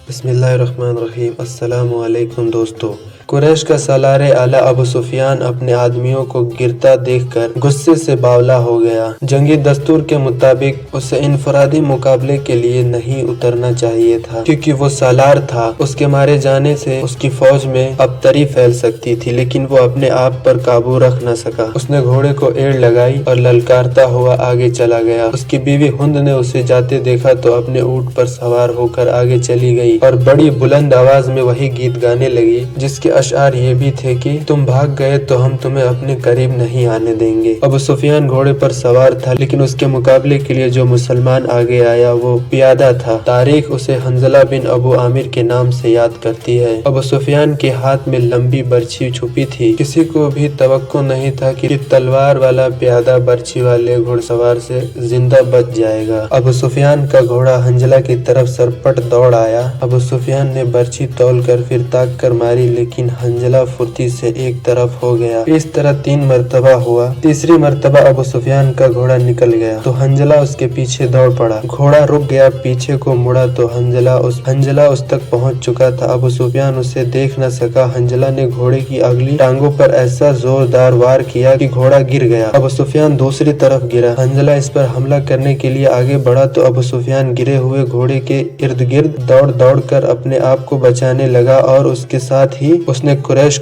بسم اللہ الرحمن الرحیم۔ السلام علیکم دوستو۔ قریش کا سالار اعلیٰ ابو سفیان اپنے آدمیوں کو گرتا دیکھ کر غصے سے باولا ہو گیا۔ جنگی دستور کے مطابق اسے انفرادی مقابلے کے لیے نہیں اترنا چاہیے تھا، کیونکہ وہ سالار تھا۔ اس کے مارے جانے سے اس کی فوج میں ابتری پھیل سکتی تھی، لیکن وہ اپنے آپ پر قابو رکھ نہ سکا۔ اس نے گھوڑے کو ایڑ لگائی اور للکارتا ہوا آگے چلا گیا۔ اس کی بیوی ہند نے اسے جاتے دیکھا تو اپنے اونٹ پر سوار ہو کر آگے چلی گئی اور بڑی بلند آواز میں وہی گیت گانے لگی جس کے اشعار یہ بھی تھے کہ تم بھاگ گئے تو ہم تمہیں اپنے قریب نہیں آنے دیں گے۔ ابو سفیان گھوڑے پر سوار تھا، لیکن اس کے مقابلے کے لیے جو مسلمان آگے آیا وہ پیادہ تھا۔ تاریخ اسے حنظلہ بن ابو عامر کے نام سے یاد کرتی ہے۔ ابو سفیان کے ہاتھ میں لمبی برچھی چھپی تھی۔ کسی کو بھی توقع نہیں تھا کہ تلوار والا پیادہ برچھی والے گھڑ سوار سے زندہ بچ جائے گا۔ ابو سفیان کا گھوڑا حنظلہ کی طرف سرپٹ دوڑ آیا۔ ابو سفیان نے برچھی تول کر پھر تاک کر ماری، لیکن حنظلہ پھرتی سے ایک طرف ہو گیا۔ اس طرح 3 مرتبہ ہوا۔ تیسری مرتبہ ابو سفیان کا گھوڑا نکل گیا تو حنظلہ اس کے پیچھے دوڑ پڑا۔ گھوڑا رک گیا، پیچھے کو مڑا تو حنظلہ اس تک پہنچ چکا تھا۔ ابو سفیان اسے دیکھ نہ سکا۔ حنظلہ نے گھوڑے کی اگلی ٹانگوں پر ایسا زوردار وار کیا کہ گھوڑا گر گیا۔ ابو سفیان دوسری طرف گرا۔ حنظلہ اس پر حملہ کرنے کے لیے آگے بڑھا تو ابو سفیان گرے ہوئے گھوڑے کے ارد گرد دوڑ کر اپنے آپ کو بچانے لگا، اور اس کے ساتھ ہی اس نے قریش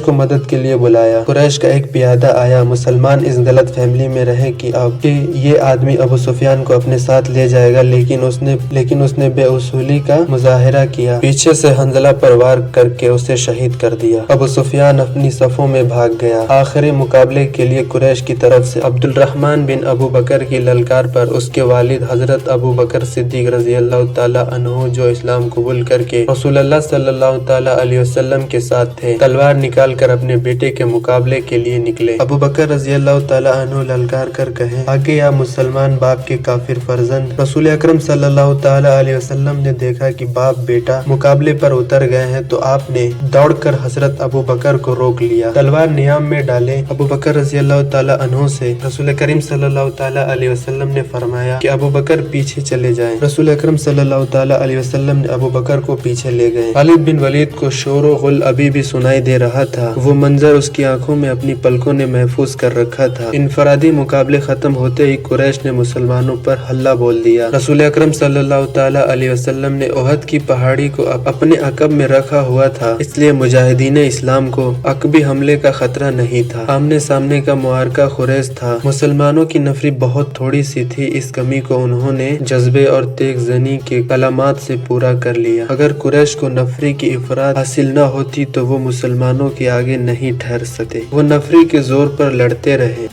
کو مدد کے لیے بلایا۔ قریش کا ایک پیادہ آیا۔ مسلمان اس غلط فہمی میں رہے کہ یہ آدمی ابو سفیان کو اپنے ساتھ لے جائے گا، لیکن اس نے بے اصولی کا مظاہرہ کیا۔ پیچھے سے حنظلہ پر وار کر کے اسے شہید کر دیا۔ ابو سفیان اپنی صفوں میں بھاگ گیا۔ آخری مقابلے کے لیے قریش کی طرف سے عبد الرحمن بن ابو بکر کی للکار پر اس کے والد حضرت ابو بکر صدیق رضی اللہ تعالی عنہ، جو اسلام قبول کر کے رسول اللہ صلی اللہ تعالی علیہ وسلم کے ساتھ تھے، تلوار نکال کر اپنے بیٹے کے مقابلے کے لیے نکلے۔ ابو بکر رضی اللہ تعالی عنہ للکار کر کہے، آگے یا مسلمان باپ کے کافر فرزند۔ رسول اکرم صلی اللہ تعالی علیہ وسلم نے دیکھا کہ باپ بیٹا مقابلے پر اتر گئے ہیں تو آپ نے دوڑ کر حضرت ابو بکر کو روک لیا۔ تلوار نیام میں ڈالے۔ ابو بکر رضی اللہ تعالی عنہ سے رسول کریم صلی اللہ تعالی علیہ وسلم نے فرمایا کہ ابو بکر پیچھے چلے جائیں۔ رسول اکرم صلی اللہ تعالی علیہ وسلم نے ابو بکر کو پیچھے لے گئے۔ خالد بن ولید کو شور و غل ابھی بھی سنائی دے رہا تھا۔ وہ منظر اس کی آنکھوں میں اپنی پلکوں نے محفوظ کر رکھا تھا۔ انفرادی مقابلے ختم ہوتے ہی قریش نے مسلمانوں پر حملہ بول دیا۔ رسول اکرم صلی اللہ تعالی علیہ وسلم نے احد کی پہاڑی کو اپنے عقب میں رکھا ہوا تھا، اس لیے مجاہدین اسلام کو عقبی حملے کا خطرہ نہیں تھا۔ آمنے سامنے کا معرکہ خریز تھا۔ مسلمانوں کی نفری بہت تھوڑی سی تھی، اس کمی کو انہوں نے جذبے اور تیغ زنی کے کلمات سے پورا کر لیا۔ اگر قریش کو نفری کی افراد حاصل نہ ہوتی تو وہ مسلمانوں کے آگے نہیں ٹھہر سکتے۔ وہ نفری کے زور پر لڑتے رہے۔